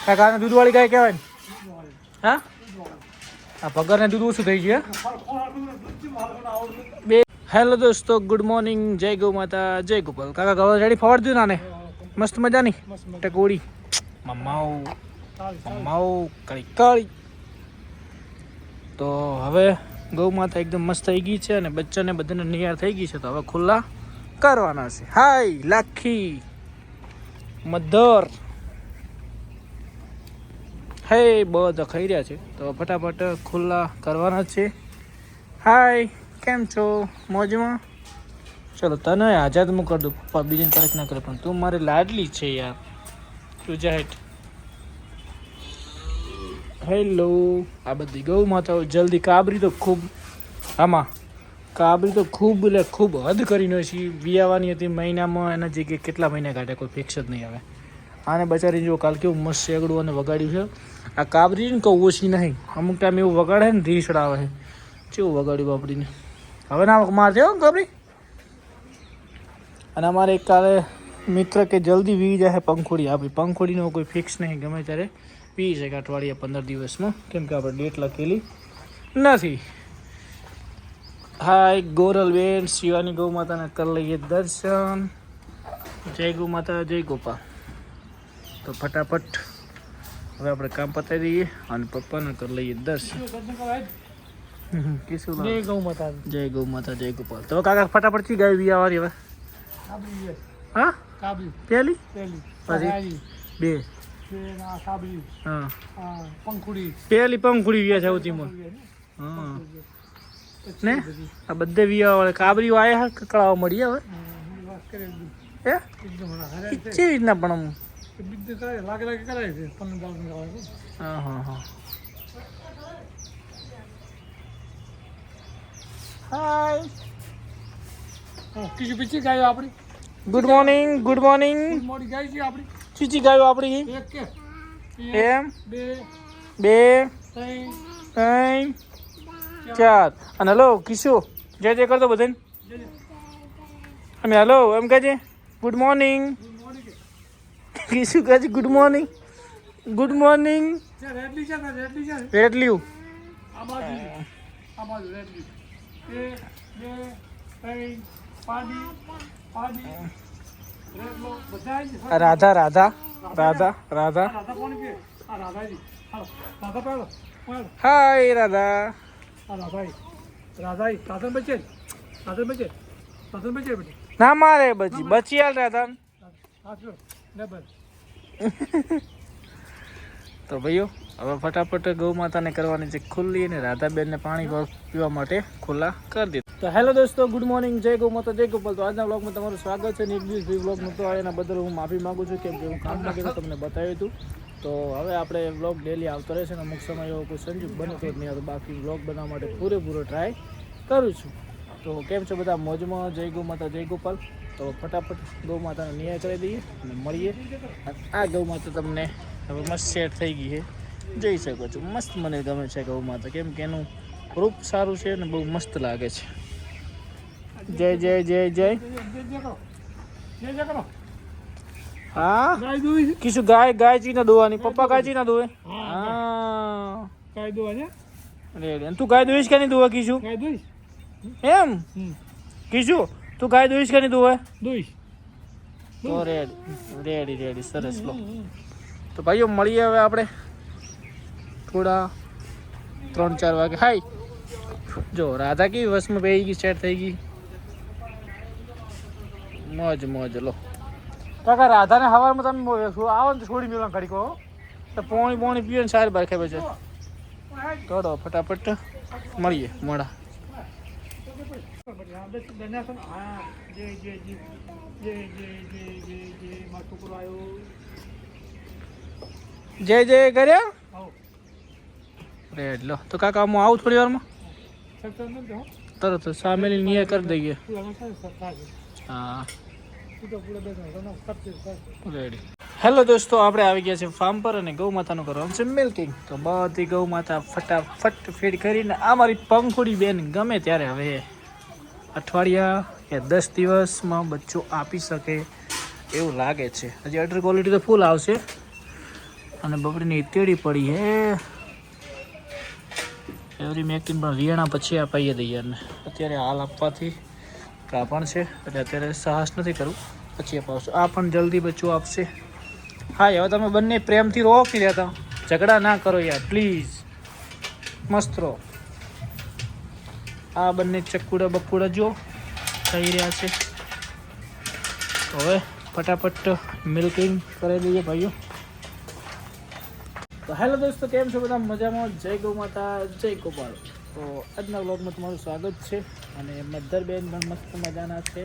કાકાને દૂધવાળી ગાય કહેવાય ને? હા, આ પગારને દૂધ ઓછું થઈ ગયું બે. હેલો દોસ્તો, ગુડ મોર્નિંગ, જય ગૌ માતા, જય ગોપાલ. કાકા ગવા રેડી ફવાડ દઉં નાને મસ્ત મજાની ટકોડી મમ્માઓ મમ્માઓ કળી કળી. તો હવે ગૌ માતા એકદમ મસ્ત થઈ ગઈ છે અને બચ્ચાને બધાને નિયાર થઈ ગઈ છે. તો હવે ખુલ્લા કરવાના છે. હાય લાખી મધર હે બધા ખાઈ રહ્યા છે. તો ફટાફટ ખુલ્લા કરવાના છે. હાય કેમ છો? મોજમાં? ચલો તને આઝાદ હું કરી દઉં. પપ્પા બીજી તારીખ ના કરે પણ તું મારી લાડલી છે યાર. તું જાહેર હેલો. આ બધી ગૌ માતાઓ જલ્દી કાબરી તો ખૂબ આમાં કાબરી તો ખૂબ એટલે ખૂબ હદ કરીને છે. વિયાવાની હતી મહિનામાં એના જગ્યાએ કેટલા મહિના કાઢે કોઈ ફિક્સ જ નહીં આવે. આને બચારી જો કાલ કેવું મસ્ત શેગડું અને વગાડ્યું છે. આ કાબરી ને કહું ઓછી નહીં. અમુક ટાઈમ એવું વગાડે ને રીસડ આવે છે. કેવું વગાડ્યું બાપડીને. હવે ના મારશે હો કાબરી. અને અમારે એક કાલે મિત્ર કે જલ્દી વી જાય પંખોડી. આપણી પંખોડીનો કોઈ ફિક્સ નહીં, ગમે ત્યારે પી શકે અઠવાડિયા 15 દિવસમાં, કેમ કે આપણે ડેટ લખેલી નથી. હાય ગોરલબેન, શિવાની ગૌ માતાને કરી લઈએ દર્શન. જય ગૌ માતા, જય ગોપાલ. તો ફટાફટ હવે આપણે કામ પતાવી દઈએ અને પપ્પાને કરી લઈએ દર્શન. જય ગૌ માતા, જય ગૌ માતા, જય ગોપાલ. તો કાકા ફટાફટ થી ગાય વિયાવાળી હવે. હા પહેલી પછી બે પહેલી પંખુડી વ્યા છે સૌથી હા ને. આ બધે વિયા વાળા કાબરીઓ આયા કકડાવા મળી હવે એ કેવી રીતના પણ હા હા હા. હાય કિસી પીછી ગાયો આપણી. Good morning, good morning. મોડી ગાય છે આપણી. ચીચી ગાયો આપણી એક કે એમ બે બે ત્રણ 3 4. અને હલો કિશો જય જય કરતો બધાને. અને હલો એમ કહેજે ગુડ મોર્નિંગ. કિશુ કહે છે good morning, good morning. Ridley છે ને રેડલી છે. રેડલ્યું આ બાજુ રેડલી. એક બે ત્રણ પાડી પાડી રેડલો બધા રાધા રાધા રાધા રાધા. રાધા કોણ કે? આ રાધાજી. હાલો રાધા પેલો હાય રાધા. આ રાધાજી રાધાજી સાધન બચે સાધન બચે સાધન બચે બેટી. ના મારે બચી બચી હાલ રાધા. હાથ ને બસ. તો ભાઈઓ હવે ફટાફટ ગૌ માતાને કરવાની છે ખુલ્લી અને રાધાબેનને પાણી પીવા માટે ખુલ્લા કરી દીધા. તો હેલો દોસ્તો, ગુડ મોર્નિંગ, જય ગૌ માતા, જય ગોપાલ. તો આજના વ્લોગમાં તમારું સ્વાગત છે. એક દિવસ વ્લોગ નહોતો આવે એના બદલ હું માફી માગું છું, કેમ કે હું કામ ના કર્યું તમને બતાવ્યું હતું. તો હવે આપણે વ્લોગ ડેલી આવતો રહેશે ને અમુક સમય એવો કોઈ સંજોગ બનતો જ નહીં. તો બાકી વ્લોગ બનાવવા માટે પૂરેપૂરો ટ્રાય કરું છું. તો કેમ છો બધા? મોજમાં? જય ગૌ માતા, જય ગોપાલ. તો ફટાફટ ગૌ માતાને ન્યાય કરી દઈએ અને મળીએ. આ ગૌ માતા તમને હવે મસ્ત સેટ થઈ ગઈ છે, જોઈ શકો છો. મસ્ત મને ગમે છે ગૌ માતા, કેમ કે એનું રૂપ સારું છે અને બહુ મસ્ત લાગે છે. જય જય જય જય. હા ગાય દોઈ કીશું ગાય ગાય ચી ના દોવાની. પપ્પા ગાય ચી ના દોવે. હા ગાય દોવા છે. રેડી. તું ગાય દોઈશ કે નહીં દોવા કીશું? ગાય દોઈ એમ કીશું તું ગાય દોઈશ કે નહીં દોવે? દોઈ. તો રેડી રેડી રેડી સરસ. લો તો ભાઈઓ મળીએ હવે આપણે થોડા 3-4 વાગે. હાય જો રાધા કેવી વસમાં બેસી ગઈ, સેટ થઈ ગઈ. મોજ મોજ. લો કાકા રાધાને હવારમાં તમે આવો ને તો છોડી મેળવા ઘડી કહો તો પોણી પોણી પીવે ને સારી બાર ખાઈ છે. દોડો ફટાફટ મળીએ મોડા. જય જય કર્યા રેડ. લો તો કાકા હું આવું થોડી વારમાં તરત સામેલી નિયર કરી દઈએ. હા રેડી. હેલો દોસ્તો, આપણે આવી ગયા છે ફાર્મ પર અને ગૌ માતાનું કરવાનું છે મિલ્કિંગ. તો બધી ગૌ માતા ફટાફટ ફીડ કરીને આ મારી પંખુડી બેન ગમે ત્યારે હવે અઠવાડિયા કે 10 દિવસમાં બચ્ચો આપી શકે એવું લાગે છે. હજી અડર ક્વોલિટી તો ફૂલ આવશે અને બપડીની તેડી પડી હે એવરી મેકિંગ પણ વિયાણા પછી અપાઈએ દઈએ અને અત્યારે હાલ આપવાથી કાપણ છે એટલે અત્યારે સાહસ નથી કરવું પછી અપાવશું આ પણ જલ્દી બચ્ચું આપશે હા હવે તમે બંને પ્રેમથી રોકી દેતા ઝઘડા ના કરો યાર પ્લીઝ મસ્ત રહો આ બંને ચક્કુડા બક્કુડા જો થઈ રહ્યા છે હવે ફટાફટ મિલ્કિંગ કરી દઈએ ભાઈઓ તો હેલો દોસ્તો કેમ છો બધા મજામાં જય ગૌ માતા જય ગોપાલ તો આજના વ્લોગમાં તમારું સ્વાગત છે અને મધર બેન પણ મસ્ત મજાના છે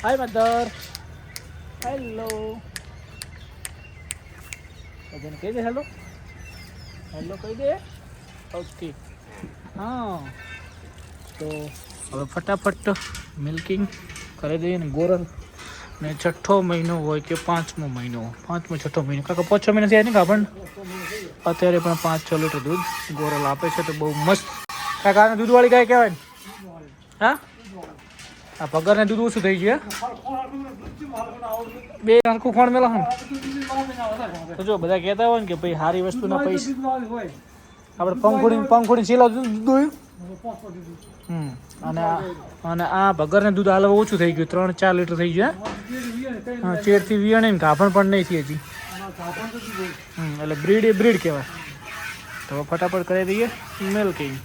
હાય મધર હેલો બધાને કહી દે હેલો હેલો કહી દે ઓકે હા તો હવે ફટાફટ મિલ્કિંગ કરી દઈએ ને ગોરલ ને 6ઠ્ઠો મહિનો હોય કે 5મો મહિનો 5મો 6ઠ્ઠો મહિનો કાકા 5-6 મહિના થયા ને કાપણ અત્યારે પણ 5-6 લીટર દૂધ ગોરલ આપે છે તો બહુ મસ્ત કાકા આને દૂધવાળી ગાય કહેવાય ને હા આ પગારને દૂધ ઓછું થઈ ગયું બે હરખું ખોણ મેલા હે તો જો બધા કહેતા હોય ને કે ભાઈ સારી વસ્તુના પૈસા આપણે પંખોડી છેલ્લા દૂધ દોયું અને આ ભગરને દૂધ હાલ ઓછું થઈ ગયું 3-4 લીટર થઈ ગયું હા ચેરથી વિયાણે ને કાપણ પણ નહીં થઈ હજી એટલે બ્રીડ કહેવાય તો ફટાફટ કરી દઈએ મિલ્કિંગ